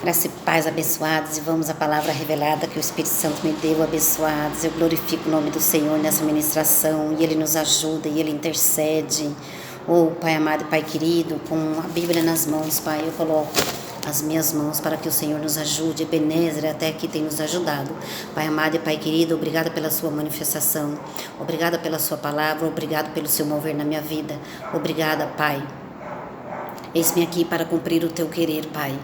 Graça e paz, abençoados, e vamos à palavra revelada que o Espírito Santo me deu, abençoados. Eu glorifico o nome do Senhor nessa ministração, e Ele nos ajuda, e Ele intercede. Oh, Pai amado e Pai querido, com a Bíblia nas mãos, Pai, eu coloco as minhas mãos para que o Senhor nos ajude. Ebenezer até aqui tem nos ajudado. Pai amado e Pai querido, obrigada pela sua manifestação, obrigada pela sua palavra, obrigado pelo seu mover na minha vida. Obrigada, Pai. Eis-me aqui para cumprir o teu querer, Pai.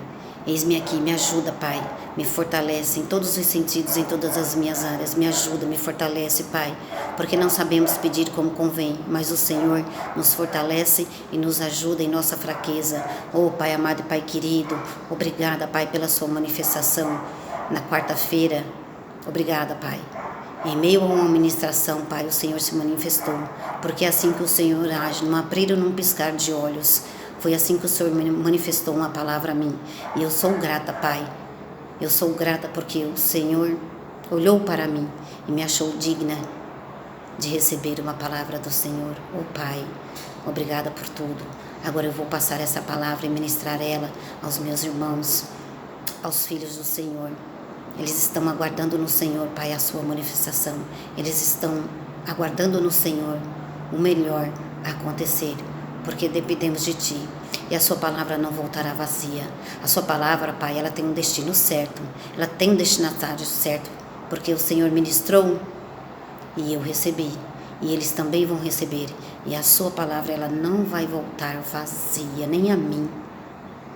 Eis-me aqui, me ajuda, Pai, me fortalece em todos os sentidos, em todas as minhas áreas, me ajuda, me fortalece, Pai, porque não sabemos pedir como convém, mas o Senhor nos fortalece e nos ajuda em nossa fraqueza. Oh, Pai amado e Pai querido, obrigada, Pai, pela sua manifestação na quarta-feira, obrigada, Pai. Em meio a uma ministração, Pai, o Senhor se manifestou, porque é assim que o Senhor age, num abrir ou num piscar de olhos. Foi assim que o Senhor manifestou uma palavra a mim. E eu sou grata, Pai. Eu sou grata porque o Senhor olhou para mim e me achou digna de receber uma palavra do Senhor. Oh, Pai, obrigada por tudo. Agora eu vou passar essa palavra e ministrar ela aos meus irmãos, aos filhos do Senhor. Eles estão aguardando no Senhor, Pai, a sua manifestação. Eles estão aguardando no Senhor o melhor a acontecer, porque dependemos de Ti, e a sua palavra não voltará vazia. A sua palavra, Pai, ela tem um destino certo, ela tem um destinatário certo, porque o Senhor ministrou e eu recebi, e eles também vão receber, e a sua palavra, ela não vai voltar vazia, nem a mim,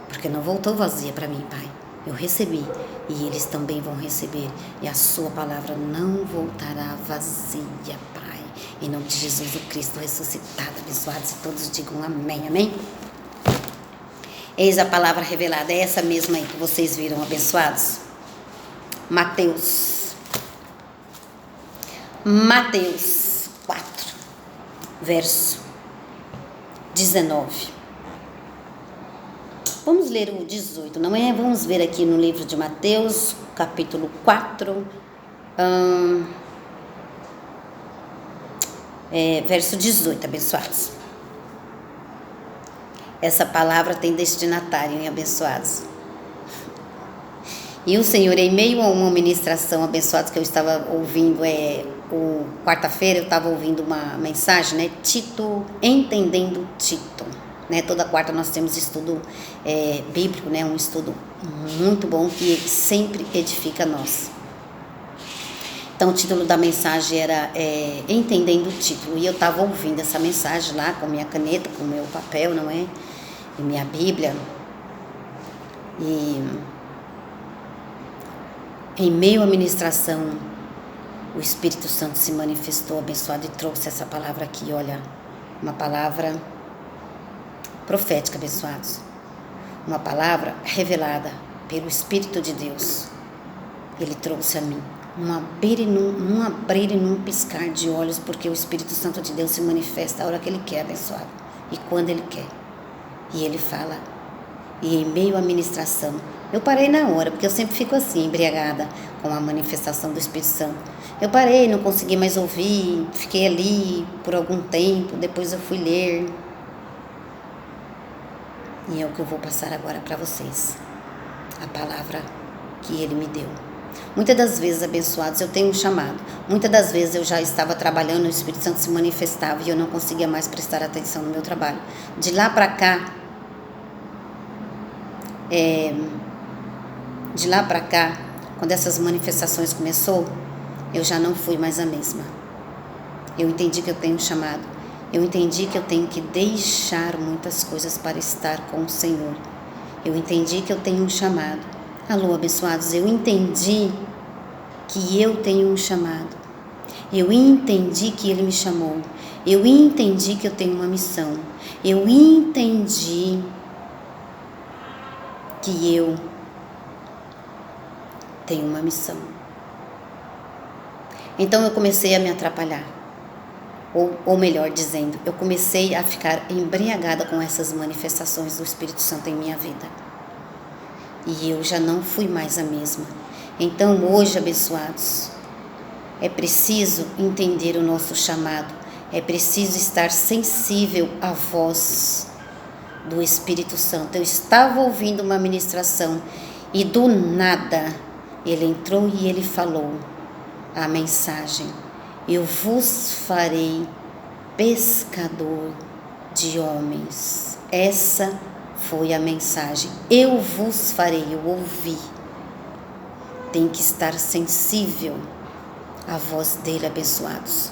porque não voltou vazia para mim, Pai. Eu recebi, e eles também vão receber, e a sua palavra não voltará vazia, Pai. Em nome de Jesus, o Cristo ressuscitado, abençoados, e todos digam amém, amém? Eis a palavra revelada, é essa mesma aí que vocês viram, abençoados. Mateus 4, verso 19. Vamos ler o 18, não é? Vamos ver aqui no livro de Mateus, capítulo 4, verso 18, abençoados. Essa palavra tem destinatário, hein, abençoados? E o Senhor, em meio a uma ministração, abençoados, que eu estava ouvindo, quarta-feira eu estava ouvindo uma mensagem, né? Tito, entendendo Tito. Né? Toda quarta nós temos estudo bíblico, né? Um estudo muito bom que sempre edifica nós. Então o título da mensagem era Entendendo o Título, e eu estava ouvindo essa mensagem lá com minha caneta, com meu papel, não é? E minha Bíblia, e em meio à ministração o Espírito Santo se manifestou, abençoado, e trouxe essa palavra aqui, olha, uma palavra profética, abençoados, uma palavra revelada pelo Espírito de Deus. Ele trouxe a mim num abrir e num piscar de olhos, porque o Espírito Santo de Deus se manifesta a hora que Ele quer, abençoado, e quando Ele quer, e Ele fala. E em meio à ministração, eu parei na hora, porque eu sempre fico assim, embriagada com a manifestação do Espírito Santo. Eu parei, não consegui mais ouvir, fiquei ali por algum tempo, depois eu fui ler, e é o que eu vou passar agora para vocês, a palavra que Ele me deu. Muitas das vezes, abençoados, eu tenho um chamado. Muitas das vezes eu já estava trabalhando, o Espírito Santo se manifestava e eu não conseguia mais prestar atenção no meu trabalho. De lá para cá, quando essas manifestações começou, eu já não fui mais a mesma. Eu entendi que eu tenho um chamado. Eu entendi que eu tenho que deixar muitas coisas para estar com o Senhor. Eu entendi que eu tenho um chamado. Alô, abençoados, eu entendi que eu tenho um chamado. Eu entendi que Ele me chamou. Eu entendi que eu tenho uma missão. Eu entendi que eu tenho uma missão. Então eu comecei a me atrapalhar. Ou melhor dizendo, eu comecei a ficar embriagada com essas manifestações do Espírito Santo em minha vida. E eu já não fui mais a mesma. Então hoje, abençoados, é preciso entender o nosso chamado. É preciso estar sensível à voz do Espírito Santo. Eu estava ouvindo uma ministração E do nada, ele entrou e ele falou a mensagem: eu vos farei pescador de homens. Essa foi a mensagem. Eu vos farei, eu ouvi. Tem que estar sensível à voz dele, abençoados.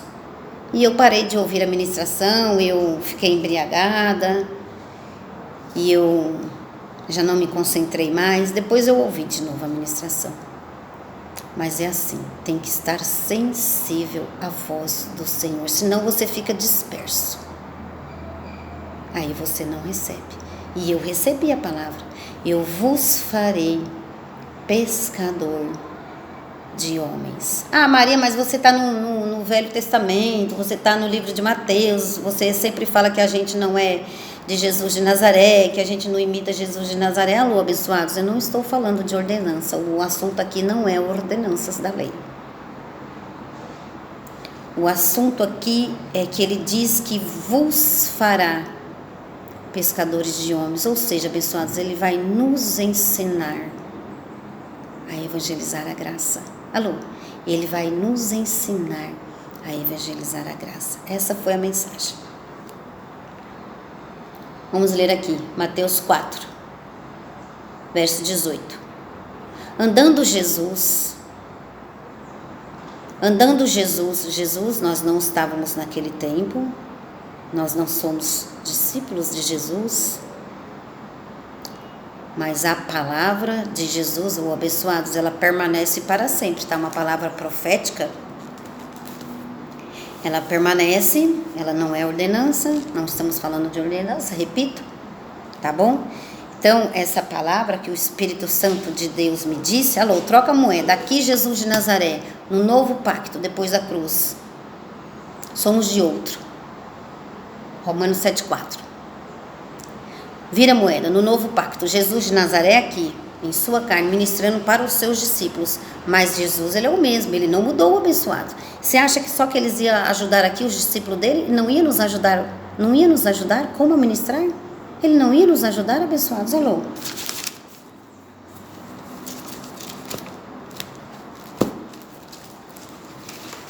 E eu parei de ouvir a ministração, eu fiquei embriagada e eu já não me concentrei mais. Depois eu ouvi de novo a ministração. Mas é assim, tem que estar sensível à voz do Senhor, senão você fica disperso. Aí você não recebe. E eu recebi a palavra: eu vos farei pescador de homens. Ah, Maria, mas você está no Velho Testamento, você está no livro de Mateus, você sempre fala que a gente não é de Jesus de Nazaré, que a gente não imita Jesus de Nazaré. Alô, abençoados, eu não estou falando de ordenança, o assunto aqui não é ordenanças da lei. O assunto aqui é que ele diz que vos fará pescadores de homens, ou seja, abençoados, ele vai nos ensinar a evangelizar a graça. Alô, ele vai nos ensinar a evangelizar a graça. Essa foi a mensagem. Vamos ler aqui, Mateus 4, verso 18. Andando Jesus, nós não estávamos naquele tempo, nós não somos discípulos de Jesus, mas a palavra de Jesus, ou abençoados, ela permanece para sempre, tá? Uma palavra profética, ela permanece, ela não é ordenança, não estamos falando de ordenança, repito, tá bom? Então, essa palavra que o Espírito Santo de Deus me disse, alô, troca a moeda, aqui Jesus de Nazaré, no novo pacto, depois da cruz, somos de outro, Romanos 7,4. Vira a moeda, no novo pacto, Jesus de Nazaré aqui, em sua carne, ministrando para os seus discípulos, mas Jesus, ele é o mesmo, ele não mudou, abençoado. Você acha que só que eles iam ajudar aqui os discípulos dele, não ia nos ajudar, como a ministrar? Ele não ia nos ajudar, abençoados, alô?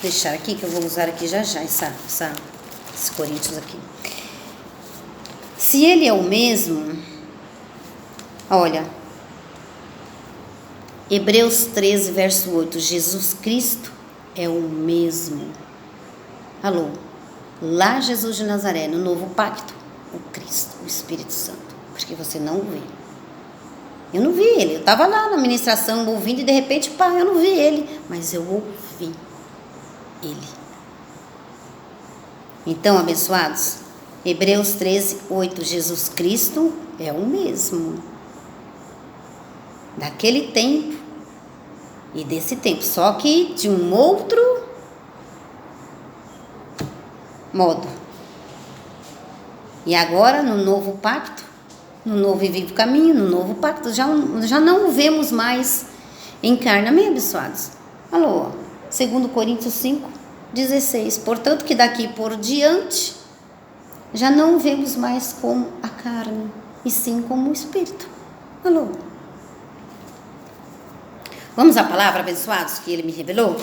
Deixar aqui, que eu vou usar aqui já esses Coríntios aqui. Se ele é o mesmo, olha, Hebreus 13, verso 8, Jesus Cristo é o mesmo. Alô, lá Jesus de Nazaré, no novo pacto, o Cristo, o Espírito Santo, porque você não vê. Eu não vi ele, eu estava lá na ministração ouvindo e de repente, pá, eu não vi ele, mas eu ouvi ele. Então, abençoados, Hebreus 13, 8, Jesus Cristo é o mesmo. Daquele tempo e desse tempo, só que de um outro modo. E agora, no novo pacto, no novo e vivo caminho, no novo pacto, já não o vemos mais em carne, amém, abençoados? Alô, 2 Coríntios 5, 16. Portanto, que daqui por diante, já não o vemos mais como a carne, e sim como o Espírito. Alô? Vamos à palavra, abençoados, que ele me revelou?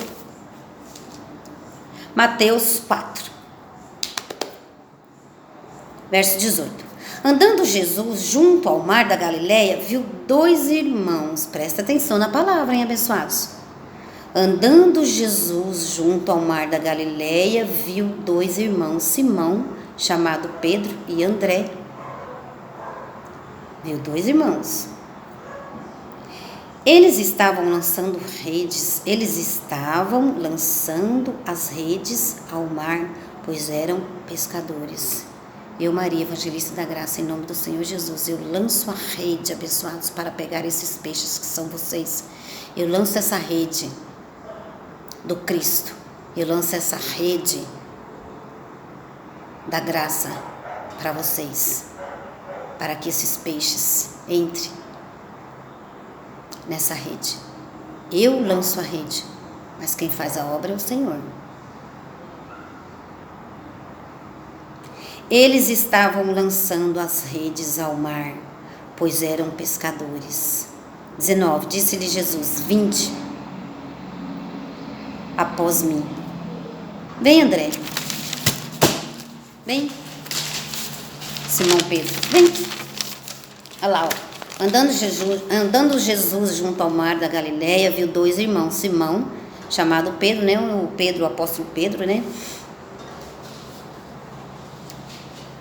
Mateus 4, verso 18. Andando Jesus junto ao mar da Galileia, viu 2 irmãos. Presta atenção na palavra, hein, abençoados? Andando Jesus junto ao mar da Galileia, viu 2 irmãos, Simão, chamado Pedro, e André. Viu 2 irmãos. Eles estavam lançando as redes ao mar, pois eram pescadores. Eu, Maria, evangelista da graça, em nome do Senhor Jesus, eu lanço a rede, abençoados, para pegar esses peixes que são vocês. Eu lanço essa rede do Cristo, eu lanço essa rede da graça para vocês, para que esses peixes entrem nessa rede. Eu lanço a rede, mas quem faz a obra é o Senhor. Eles estavam lançando as redes ao mar, pois eram pescadores. 19, disse-lhe Jesus, vinde após mim. Vem, André. Vem. Simão Pedro, vem. Olha lá, ó. Andando Jesus junto ao mar da Galileia, viu dois irmãos, Simão, chamado Pedro, né? O apóstolo Pedro, né?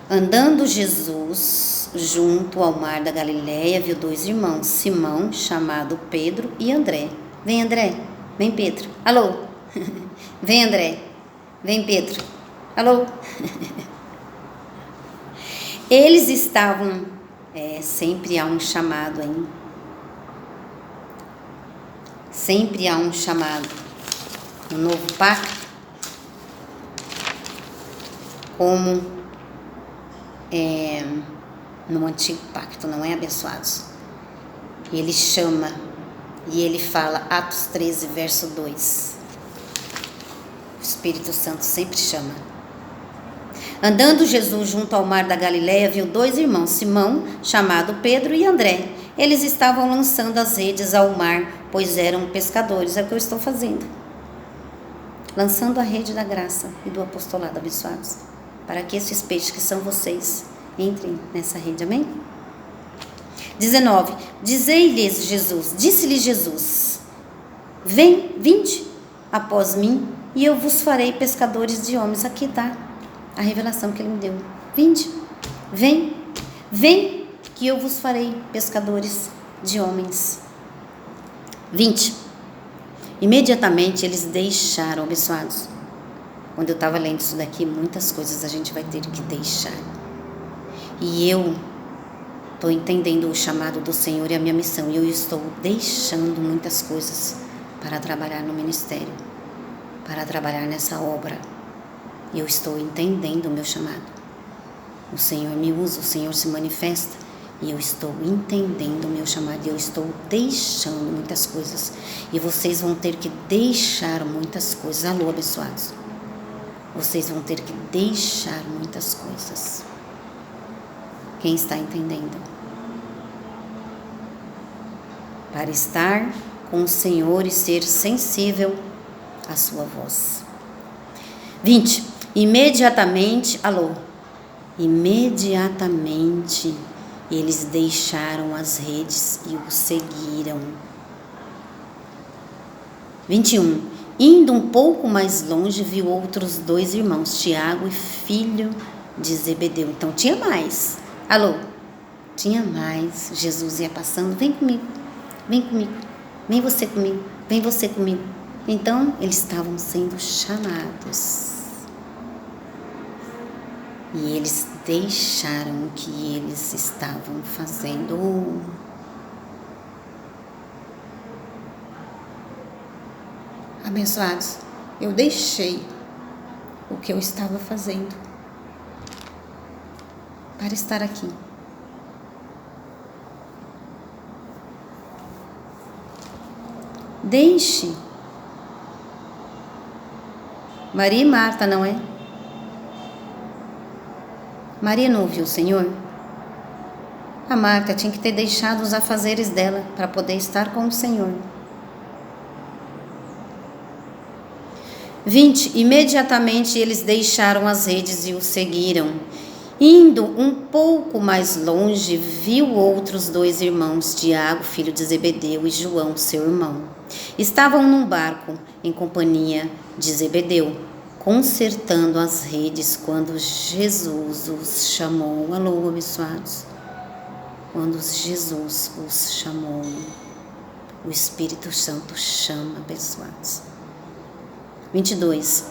Andando Jesus junto ao mar da Galileia, viu dois irmãos, Simão, chamado Pedro, e André. Vem, André. Vem, Pedro. Alô. Vem, André. Vem, Pedro. Alô. Eles estavam... sempre há um chamado, hein? Sempre há um chamado. No novo pacto, como no antigo pacto, não é, abençoados? Ele chama e ele fala, Atos 13, verso 2. O Espírito Santo sempre chama. Andando Jesus junto ao mar da Galileia, viu dois irmãos, Simão, chamado Pedro, e André. Eles estavam lançando as redes ao mar, pois eram pescadores. É o que eu estou fazendo. Lançando a rede da graça e do apostolado, abençoados. Para que esses peixes que são vocês entrem nessa rede, amém? 19. Disse-lhe Jesus, vinde após mim, e eu vos farei pescadores de homens. Aqui está a revelação que ele me deu. Vinde, vem, que eu vos farei pescadores de homens. 20. Imediatamente eles deixaram, abençoados. Quando eu estava lendo isso daqui, muitas coisas a gente vai ter que deixar. E eu estou entendendo o chamado do Senhor e a minha missão. E eu estou deixando muitas coisas para trabalhar no ministério, para trabalhar nessa obra. E eu estou entendendo o meu chamado. O Senhor me usa, o Senhor se manifesta. E eu estou entendendo o meu chamado. E eu estou deixando muitas coisas. E vocês vão ter que deixar muitas coisas. Alô, abençoados. Vocês vão ter que deixar muitas coisas. Quem está entendendo? Para estar com o Senhor e ser sensível à sua voz. 20. Imediatamente eles deixaram as redes e o seguiram. 21. Indo um pouco mais longe, viu outros dois irmãos, Tiago e filho de Zebedeu. Então tinha mais. Tinha mais. Jesus ia passando, vem comigo, vem você comigo. Então eles estavam sendo chamados. E eles deixaram o que eles estavam fazendo. Abençoados, eu deixei o que eu estava fazendo para estar aqui. Deixe. Maria e Marta, não é? Maria não ouviu o Senhor? A Marta tinha que ter deixado os afazeres dela para poder estar com o Senhor. 20. Imediatamente eles deixaram as redes e o seguiram. Indo um pouco mais longe, viu outros dois irmãos, Tiago, filho de Zebedeu, e João, seu irmão. Estavam num barco em companhia de Zebedeu, consertando as redes quando Jesus os chamou. Alô, abençoados. Quando Jesus os chamou, o Espírito Santo chama, abençoados. 22.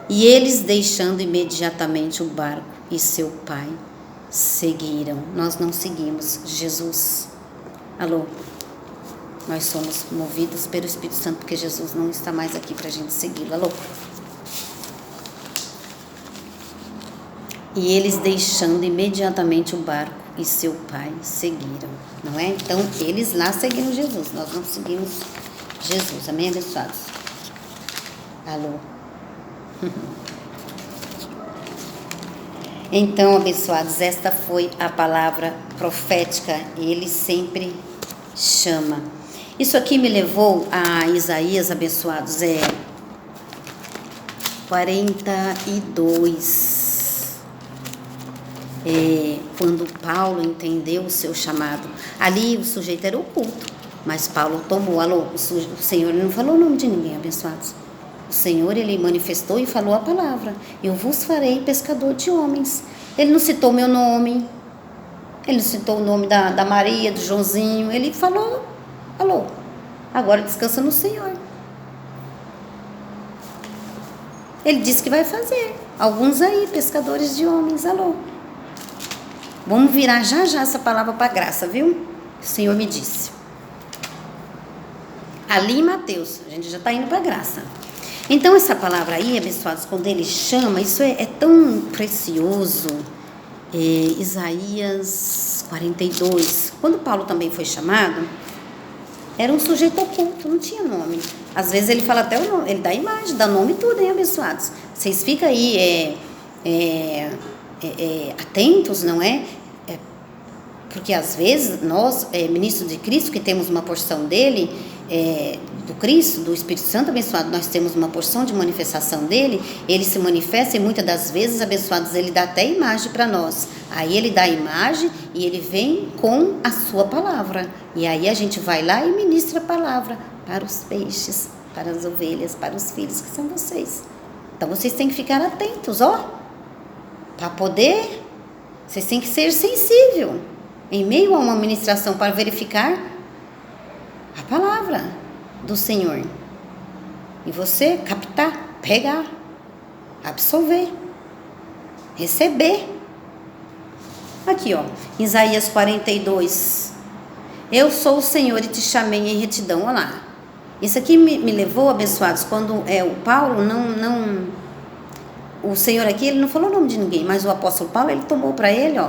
E eles, deixando imediatamente o barco e seu pai, seguiram. Nós não seguimos Jesus. Alô? Nós somos movidos pelo Espírito Santo, porque Jesus não está mais aqui para a gente segui-lo. Alô? E eles, deixando imediatamente o barco e seu pai, seguiram. Não é? Então, eles lá seguiram Jesus. Nós não seguimos Jesus. Amém, abençoados? Alô? Então, abençoados, esta foi a palavra profética. Ele sempre chama. Isso aqui me levou a Isaías, abençoados, 42. Quando Paulo entendeu o seu chamado. Ali o sujeito era oculto, mas Paulo tomou. O Senhor não falou o nome de ninguém, abençoados. O Senhor, ele manifestou e falou a palavra: eu vos farei pescador de homens. Ele não citou meu nome, ele não citou o nome da Maria, do Joãozinho. Ele falou, agora descansa no Senhor. Ele disse que vai fazer. Alguns aí, pescadores de homens, Vamos virar já essa palavra para graça, viu? O Senhor me disse. Ali em Mateus, a gente já está indo para graça. Então, essa palavra aí, abençoados, quando ele chama, isso é tão precioso. Isaías 42. Quando Paulo também foi chamado, era um sujeito oculto, não tinha nome. Às vezes ele fala até o nome, ele dá imagem, dá nome e tudo, hein, abençoados? Vocês ficam aí atentos, não é? Porque às vezes nós, ministros de Cristo, que temos uma porção dele, do Cristo, do Espírito Santo abençoado, nós temos uma porção de manifestação dele, ele se manifesta e muitas das vezes, abençoados, ele dá até imagem para nós. Aí ele dá a imagem e ele vem com a sua palavra. E aí a gente vai lá e ministra a palavra para os peixes, para as ovelhas, para os filhos, que são vocês. Então vocês têm que ficar atentos, para poder, vocês têm que ser sensível em meio a uma ministração para verificar a palavra do Senhor. E você captar, pegar, absorver, receber. Aqui, Isaías 42. Eu sou o Senhor e te chamei em retidão. Olha lá. Isso aqui me levou, abençoados, quando o Paulo o Senhor aqui, ele não falou o nome de ninguém, mas o apóstolo Paulo, ele tomou para ele,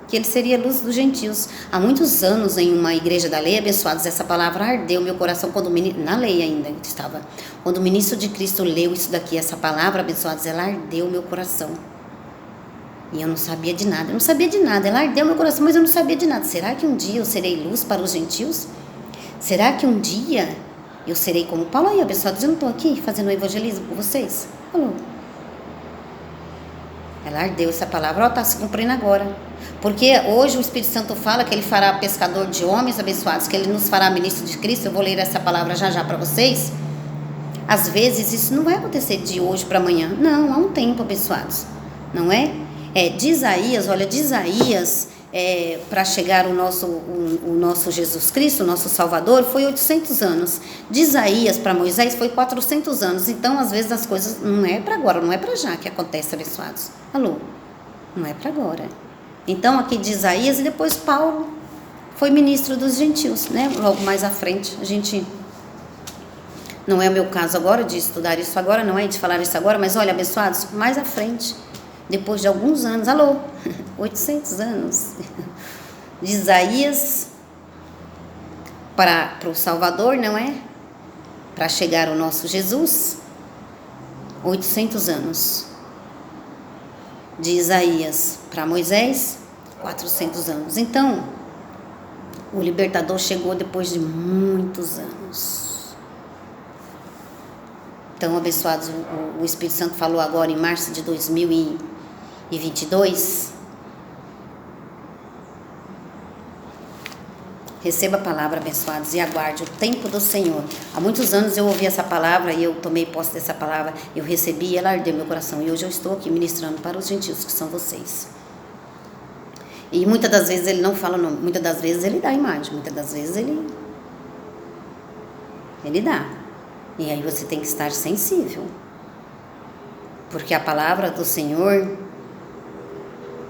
que ele seria a luz dos gentios. Há muitos anos, em uma igreja da lei, abençoados, essa palavra ardeu meu coração, na lei ainda estava. Quando o ministro de Cristo leu isso daqui, essa palavra, abençoados, ela ardeu meu coração. E eu não sabia de nada, ela ardeu meu coração, mas eu não sabia de nada. Será que um dia eu serei luz para os gentios? Será que um dia eu serei como Paulo? Aí, abençoados, eu não estou aqui fazendo evangelismo com vocês? Ela ardeu essa palavra, está se cumprindo agora. Porque hoje o Espírito Santo fala que ele fará pescador de homens, abençoados, que ele nos fará ministro de Cristo. Eu vou ler essa palavra já para vocês. Às vezes isso não vai acontecer de hoje para amanhã. Não, há um tempo, abençoados. Não é? De Isaías, para chegar o nosso Jesus Cristo, o nosso Salvador, foi 800 anos. De Isaías para Moisés foi 400 anos. Então, às vezes, as coisas não é para agora, não é para já que acontece, abençoados. Não é para agora. Então, aqui de Isaías, e depois Paulo foi ministro dos gentios, né? Logo mais à frente, a gente... Não é o meu caso agora de estudar isso agora, não é de falar isso agora, mas olha, abençoados, mais à frente, depois de alguns anos, 800 anos, de Isaías para o Salvador, não é? Para chegar o nosso Jesus, 800 anos. De Isaías para Moisés, 400 anos. Então, o libertador chegou depois de muitos anos. Então, abençoados, o Espírito Santo falou agora em março de 2022. Receba a palavra, abençoados, e aguarde o tempo do Senhor. Há muitos anos eu ouvi essa palavra e eu tomei posse dessa palavra, eu recebi e ela ardeu meu coração. E hoje eu estou aqui ministrando para os gentios, que são vocês. E muitas das vezes ele não fala o nome, muitas das vezes ele dá a imagem, muitas das vezes ele dá. E aí você tem que estar sensível. Porque a palavra do Senhor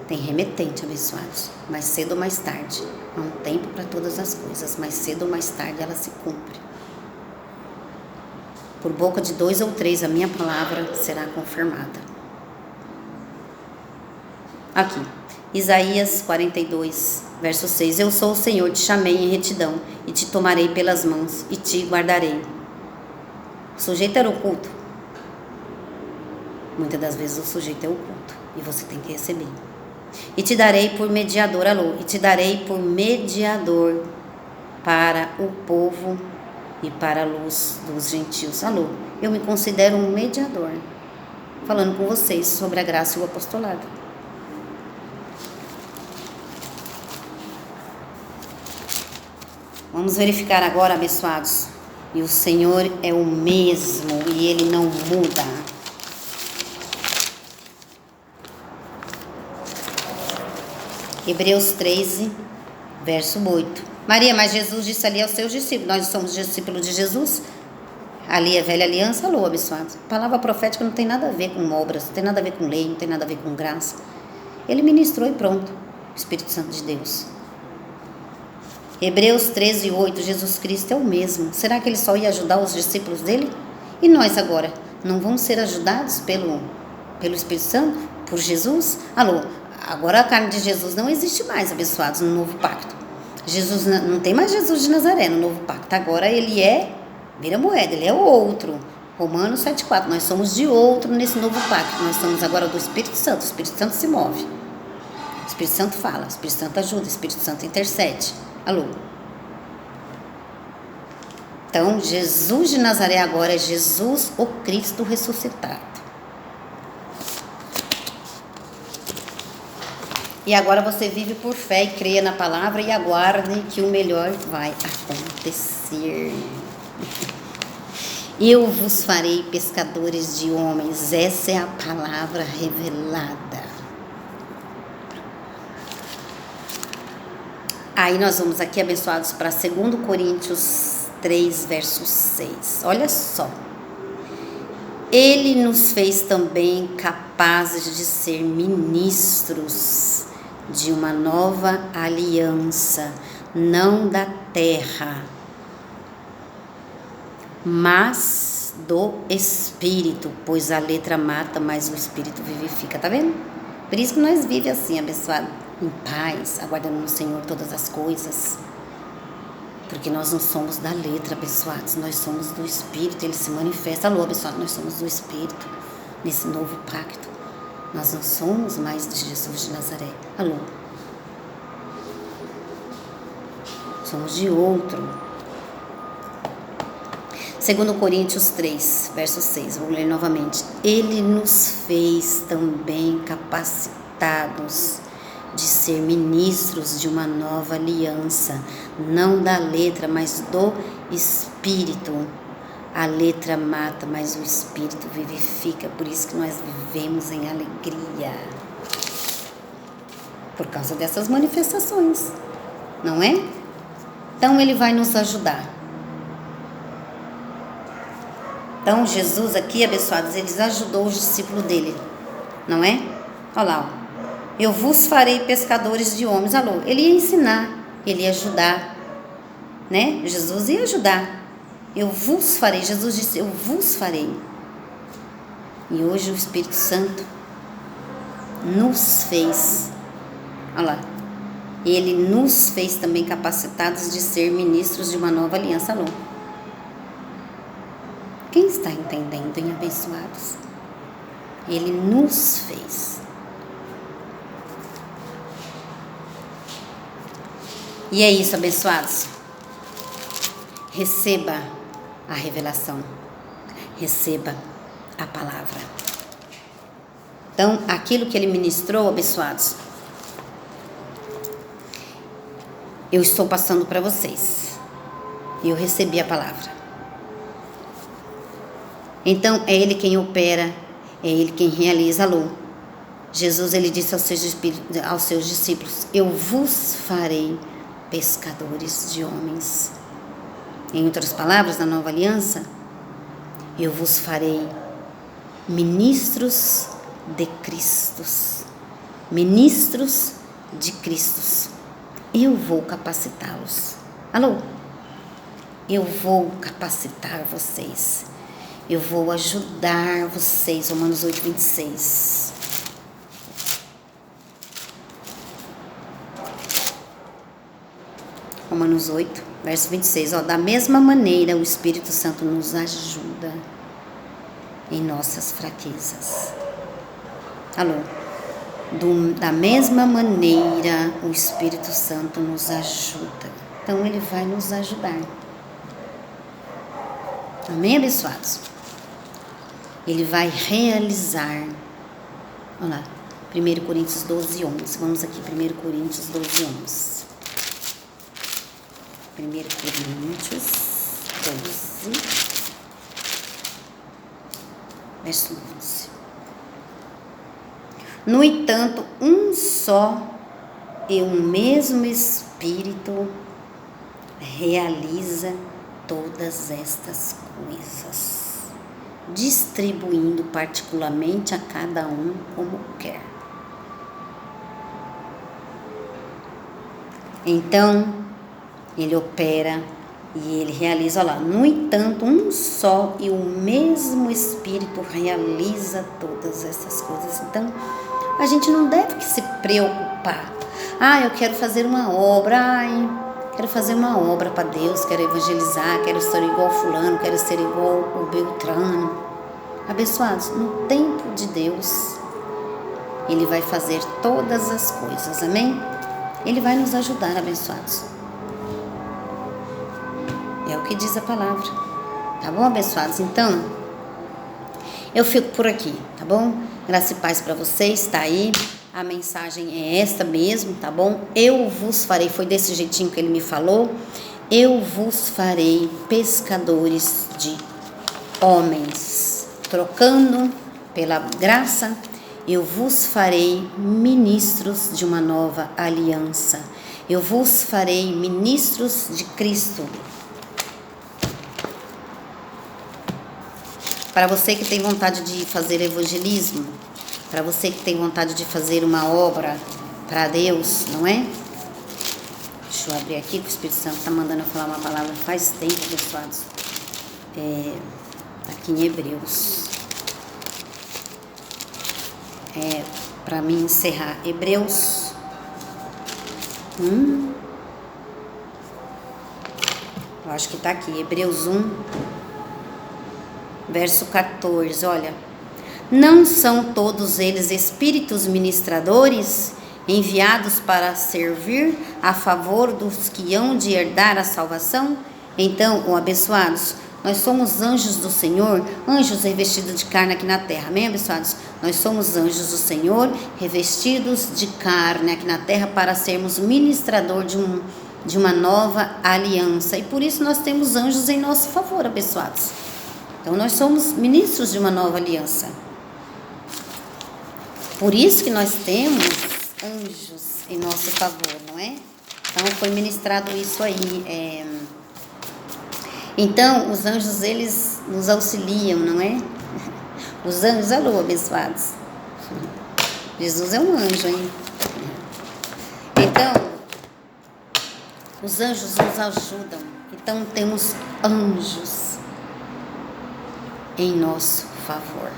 tem remetente, abençoados. Mais cedo ou mais tarde. Há um tempo para todas as coisas. Mais cedo ou mais tarde ela se cumpre. Por boca de 2 ou 3 a minha palavra será confirmada. Aqui. Isaías 42, verso 6. Eu sou o Senhor, te chamei em retidão, e te tomarei pelas mãos, e te guardarei. O sujeito era oculto. Muitas das vezes o sujeito é oculto, e você tem que receber. E te darei por mediador, e te darei por mediador para o povo e para a luz dos gentios. Alô, eu me considero um mediador, falando com vocês sobre a graça e o apostolado. Vamos verificar agora, abençoados. E o Senhor é o mesmo e Ele não muda. Hebreus 13, verso 8. Maria, mas Jesus disse ali aos seus discípulos, nós somos discípulos de Jesus. Ali é velha aliança, alô, abençoados. A palavra profética não tem nada a ver com obras, não tem nada a ver com lei, não tem nada a ver com graça. Ele ministrou e pronto, o Espírito Santo de Deus. Hebreus 13, 8, Jesus Cristo é o mesmo. Será que ele só ia ajudar os discípulos dele? E nós agora, não vamos ser ajudados pelo Espírito Santo? Por Jesus? Alô, agora a carne de Jesus não existe mais, abençoados, no novo pacto. Jesus, não tem mais Jesus de Nazaré no novo pacto. Agora ele vira moeda, ele é o outro. Romanos 7,4. Nós somos de outro nesse novo pacto. Nós somos agora do Espírito Santo. O Espírito Santo se move. O Espírito Santo fala. O Espírito Santo ajuda. O Espírito Santo intercede. Alô? Então, Jesus de Nazaré agora é Jesus, o Cristo ressuscitado. E agora você vive por fé e creia na palavra e aguarde que o melhor vai acontecer. Eu vos farei pescadores de homens. Essa é a palavra revelada. Aí nós vamos aqui, abençoados, para 2 Coríntios 3, verso 6. Olha só. Ele nos fez também capazes de ser ministros de uma nova aliança, não da terra, mas do Espírito, pois a letra mata, mas o Espírito vivifica. Tá vendo? Por isso que nós vivemos assim, abençoado, em paz, aguardando no Senhor todas as coisas. Porque nós não somos da letra, abençoados, nós somos do Espírito, ele se manifesta. Alô, abençoado, nós somos do Espírito, nesse novo pacto. Nós não somos mais de Jesus de Nazaré. Alô? Somos de outro. 2 Coríntios 3, verso 6, vou ler novamente. Ele nos fez também capacitados de ser ministros de uma nova aliança, não da letra, mas do Espírito. A letra mata, mas o Espírito vivifica, por isso que nós vivemos em alegria. Por causa dessas manifestações, não é? Então ele vai nos ajudar. Então Jesus aqui, abençoados, ele ajudou os discípulos dele, não é? Olha lá, ó. Eu vos farei pescadores de homens. Alô, ele ia ensinar, ele ia ajudar, né? Jesus ia ajudar. Eu vos farei, Jesus disse, eu vos farei. E hoje o Espírito Santo nos fez, olha lá, ele nos fez também capacitados de ser ministros de uma nova aliança. Alô? Quem está entendendo, hein, abençoados? Ele nos fez. E é isso, abençoados. Receba a revelação. Receba a palavra. Então, aquilo que ele ministrou, abençoados, eu estou passando para vocês. E eu recebi a palavra. Então, é ele quem opera, é ele quem realiza. Alô? Jesus, ele disse aos seus discípulos, eu vos farei pescadores de homens. Em outras palavras, na nova aliança, eu vos farei ministros de Cristo. Ministros de Cristo. Eu vou capacitá-los. Alô? Eu vou capacitar vocês. Eu vou ajudar vocês. Romanos 8, 26. Romanos 8, verso 26. Ó, da mesma maneira, o Espírito Santo nos ajuda em nossas fraquezas. Alô? Da mesma maneira, o Espírito Santo nos ajuda. Então, Ele vai nos ajudar. Amém, abençoados? Ele vai realizar. Olha lá, 1 Coríntios 12, 11. Vamos aqui, 1 Coríntios 12, 11. 1 Coríntios 12, verso 11. No entanto, um só e um mesmo Espírito realiza todas estas coisas, distribuindo particularmente a cada um como quer. Então, Ele opera e Ele realiza, olha lá, no entanto, um só e o mesmo Espírito realiza todas essas coisas. Então, a gente não deve se preocupar. Eu quero fazer uma obra, quero fazer uma obra para Deus, quero evangelizar, quero ser igual fulano, quero ser igual o Beltrano. Abençoados, no tempo de Deus, Ele vai fazer todas as coisas, amém? Ele vai nos ajudar, abençoados. É o que diz a palavra. Tá bom, abençoados? Então, eu fico por aqui, tá bom? Graça e paz para vocês, tá aí. A mensagem é esta mesmo, tá bom? Eu vos farei, foi desse jeitinho que ele me falou. Eu vos farei pescadores de homens. Trocando pela graça, eu vos farei ministros de uma nova aliança. Eu vos farei ministros de Cristo. Para você que tem vontade de fazer evangelismo, para você que tem vontade de fazer uma obra para Deus, não é? Deixa eu abrir aqui, que o Espírito Santo está mandando eu falar uma palavra faz tempo, abençoados. Aqui em Hebreus. Para mim encerrar. Hebreus. Eu acho que está aqui. Hebreus 1, verso 14. Olha. Não são todos eles espíritos ministradores, enviados para servir a favor dos que hão de herdar a salvação? Então, abençoados, nós somos anjos do Senhor, anjos revestidos de carne aqui na terra, amém, abençoados? Nós somos anjos do Senhor, revestidos de carne aqui na terra para sermos ministrador de uma nova aliança. E por isso nós temos anjos em nosso favor, abençoados. Então, nós somos ministros de uma nova aliança. Por isso que nós temos anjos em nosso favor, não é? Então, foi ministrado isso aí. Então, os anjos, eles nos auxiliam, não é? Os anjos, alô, abençoados. Jesus é um anjo, hein? Então, os anjos nos ajudam. Então, temos anjos em nosso favor.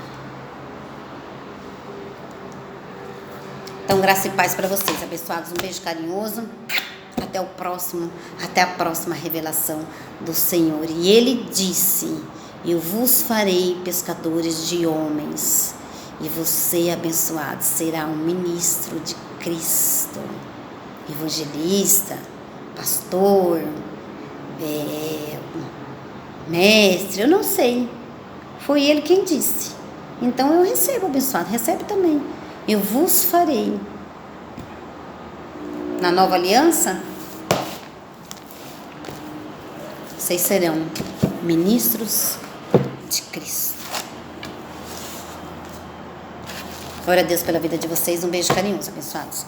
Então, graça e paz para vocês, abençoados. Um beijo carinhoso. Até a próxima revelação do Senhor. E Ele disse: eu vos farei pescadores de homens. E você, abençoado, será um ministro de Cristo, evangelista, pastor, mestre, eu não sei. Foi Ele quem disse. Então eu recebo, abençoado, recebe também. Eu vos farei. Na nova aliança, vocês serão ministros de Cristo. Glória a Deus pela vida de vocês. Um beijo carinhoso, abençoados.